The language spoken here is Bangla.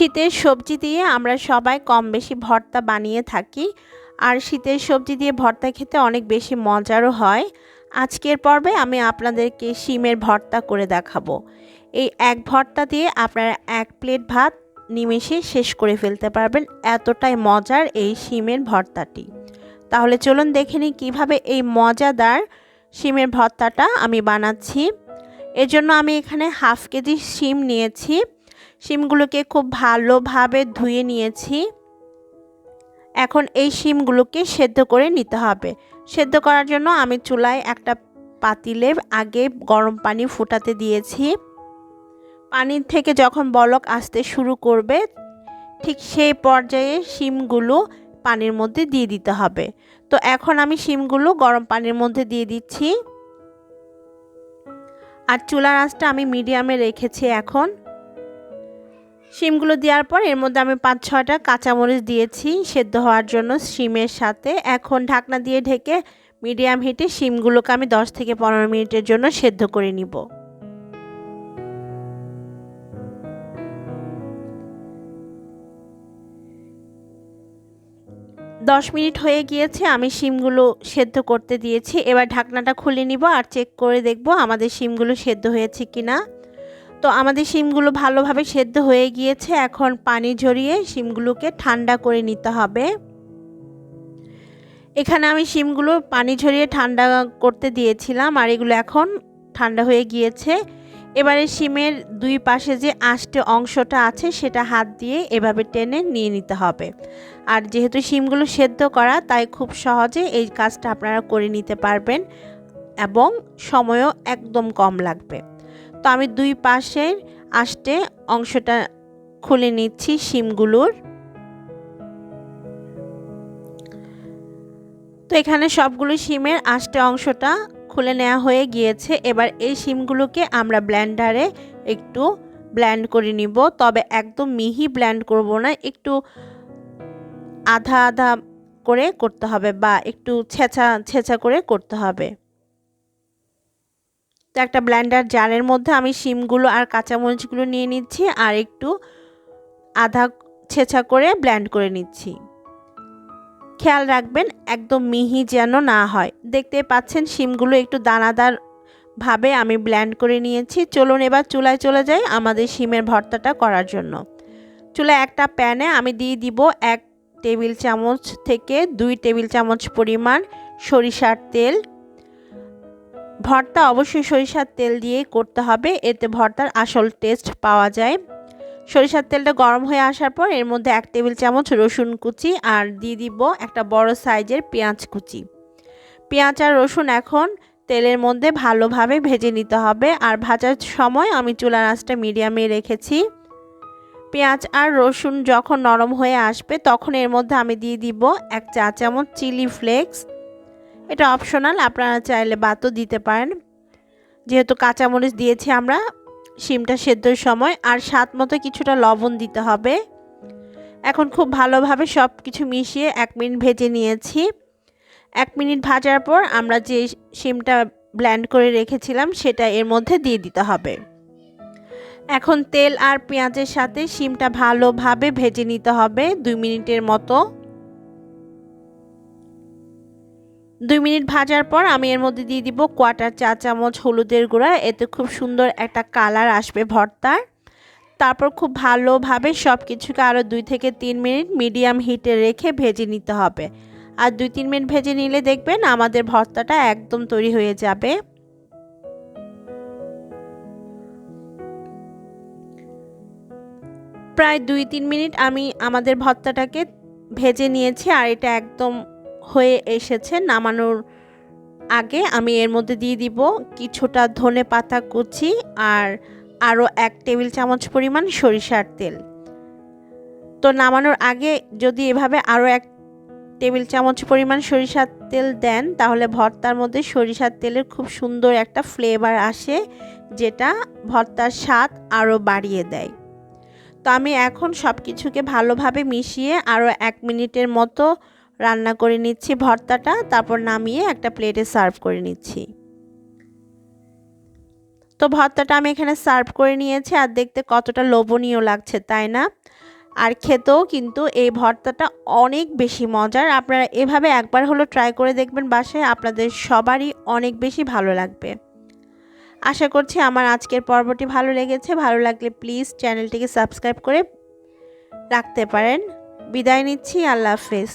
শীতের সবজি দিয়ে আমরা সবাই কম বেশি ভর্তা বানিয়ে থাকি, আর শীতের সবজি দিয়ে ভর্তা খেতে অনেক বেশি মজারও হয়। আজকের পর্বে আমি আপনাদেরকে শিমের ভর্তা করে দেখাবো। এই এক ভর্তা দিয়ে আপনারা এক প্লেট ভাত নিমেষে শেষ করে ফেলতে পারবেন, এতটাই মজার এই শিমের ভর্তাটি। তাহলে চলুন দেখে নিই কীভাবে এই মজাদার শিমের ভর্তাটা আমি বানাচ্ছি। এর জন্য আমি এখানে হাফ কেজি শিম নিয়েছি। শিমগুলোকে খুব ভালোভাবে ধুয়ে নিয়েছি। এখন এই শিমগুলোকে সেদ্ধ করে নিতে হবে। সেদ্ধ করার জন্য আমি চুলায় একটা পাতিলে আগে গরম পানি ফোটাতে দিয়েছি। পানির থেকে যখন বলক আসতে শুরু করবে, ঠিক সেই পর্যায়ে শিমগুলো পানির মধ্যে দিয়ে দিতে হবে। তো এখন আমি শিমগুলো গরম পানির মধ্যে দিয়ে দিচ্ছি, আর চুলার আঁচটা আমি মিডিয়ামে রেখেছি। এখন শিমগুলো দেওয়ার পর এর মধ্যে আমি 5-6টা কাঁচামরিচ দিয়েছি সেদ্ধ হওয়ার জন্য শিমের সাথে। এখন ঢাকনা দিয়ে ঢেকে মিডিয়াম হিটে শিমগুলোকে আমি 10 থেকে 15 মিনিটের জন্য সেদ্ধ করে নিব। দশ মিনিট হয়ে গিয়েছে, আমি শিমগুলো সেদ্ধ করতে দিয়েছি। এবার ঢাকনাটা খুলে নিব আর চেক করে দেখব আমাদের শিমগুলো সেদ্ধ হয়েছে কিনা। তো আমাদের শিমগুলো ভালোভাবে সেদ্ধ হয়ে গিয়েছে। এখন পানি ঝরিয়ে শিমগুলোকে ঠান্ডা করে নিতে হবে। এখানে আমি শিমগুলো পানি ঝরিয়ে ঠান্ডা করতে দিয়েছিলাম, আর এগুলো এখন ঠান্ডা হয়ে গিয়েছে। এবারে শিমের দুই পাশে যে আষ্টে অংশটা আছে সেটা হাত দিয়ে এভাবে টেনে নিয়ে নিতে হবে। আর যেহেতু শিমগুলো সেদ্ধ করা, তাই খুব সহজে এই কাজটা আপনারা করে নিতে পারবেন এবং সময়ও একদম কম লাগবে। তো আমি দুই পাশের আষ্টে অংশটা খুলে নিচ্ছি শিমগুলোর। তো এখানে সবগুলো শিমের আষ্টে অংশটা খুলে নেওয়া হয়ে গিয়েছে। এবার এই শিমগুলোকে আমরা ব্লেন্ডারে একটু ব্লেন্ড করে নিব, তবে একদম মিহি ব্লেন্ড করব না, একটু আধা আধা করে করতে হবে বা একটু ছেঁচা ছেঁচা করে করতে হবে। তো একটা ব্লেন্ডার জারের মধ্যে আমি শিমগুলো আর কাঁচামরিচগুলো নিয়ে নিচ্ছি, আর একটু আধা ছেঁচা করে ব্লেন্ড করে নিচ্ছি। খেয়াল রাখবেন একদম মিহি যেন না হয়। দেখতে পাচ্ছেন শিমগুলো একটু দানাদার ভাবে আমি ব্লেন্ড করে নিয়েছি। চলুন এবার চুলায় চলে যাই আমাদের শিমের ভর্তাটা করার জন্য। চুলায় একটা প্যানে আমি দিয়ে দিব 1 টেবিল চামচ থেকে 2 টেবিল চামচ পরিমাণ সরিষার তেল। ভর্তা অবশ্যই সরিষার তেল দিয়েই করতে হবে, এতে ভর্তার আসল টেস্ট পাওয়া যায়। সরিষার তেলটা গরম হয়ে আসার পর এর মধ্যে 1 টেবিল চামচ রসুন কুচি আর দিয়ে দিব একটা বড় সাইজের পেঁয়াজ কুচি। পেঁয়াজ আর রসুন এখন তেলের মধ্যে ভালোভাবে ভেজে নিতে হবে, আর ভাজার সময় আমি চুলার আঁচটা মিডিয়ামে রেখেছি। পেঁয়াজ আর রসুন যখন নরম হয়ে আসবে তখন এর মধ্যে আমি দিয়ে দিব 1 চা চামচ চিলি ফ্লেক্স। এটা অপশনাল, আপনারা চাইলে বাদও দিতে পারেন, যেহেতু কাঁচামরিচ দিয়েছি আমরা শিমটা সেদ্ধর সময়। আর স্বাদ মতো কিছুটা লবণ দিতে হবে। এখন খুব ভালোভাবে সব কিছু মিশিয়ে 1 মিনিট ভেজে নিয়েছি। 1 মিনিট ভাজার পর আমরা যে শিমটা ব্লেন্ড করে রেখেছিলাম সেটা এর মধ্যে দিয়ে দিতে হবে। এখন তেল আর পেঁয়াজের সাথে শিমটা ভালোভাবে ভেজে নিতে হবে 2 মিনিটের মতো। 2 মিনিট ভাজার পর আমি এর মধ্যে দিয়ে দিব 1/4 চা চামচ হলুদের গুঁড়া, এতে খুব সুন্দর একটা কালার আসবে ভর্তার। তারপর খুব ভালোভাবে সব কিছুকে আরও 2 থেকে 3 মিনিট মিডিয়াম হিটে রেখে ভেজে নিতে হবে। আর 2-3 মিনিট ভেজে নিলে দেখবেন আমাদের ভর্তাটা একদম তৈরি হয়ে যাবে। প্রায় 2-3 মিনিট আমি আমাদের ভর্তাটাকে ভেজে নিয়েছি, আর এটা একদম হয়ে এসেছে। নামানোর আগে আমি এর মধ্যে দিয়ে দিব কিছুটা ধনেপাতা কুচি আর আরও 1 টেবিল চামচ পরিমাণ সরিষার তেল। তো নামানোর আগে যদি এভাবে আরও 1 টেবিল চামচ পরিমাণ সরিষার তেল দেন, তাহলে ভর্তার মধ্যে সরিষার তেলের খুব সুন্দর একটা ফ্লেভার আসে, যেটা ভর্তার স্বাদ আরও বাড়িয়ে দেয়। তো আমি এখন সব কিছুকে ভালোভাবে মিশিয়ে আরও 1 মিনিটের মতো রান্না করে নিচ্ছি ভর্তাটা, তারপর নামিয়ে একটা প্লেটে সার্ভ করে নিচ্ছি। তো ভর্তাটা আমি এখানে সার্ভ করে নিয়েছি, আর দেখতে কতটা লোভনীয় লাগছে তাই না? আর খেতেও কিন্তু এই ভর্তাটা অনেক বেশি মজার। আপনারা এভাবে একবার হলো ট্রাই করে দেখবেন বাসায়, আপনাদের সবারই অনেক বেশি ভালো লাগবে। আশা করছি আমার আজকের পর্বটি ভালো লেগেছে। ভালো লাগলে প্লিজ চ্যানেলটিকে সাবস্ক্রাইব করে রাখতে পারেন। বিদায় নিচ্ছি, আল্লাহ হাফেজ।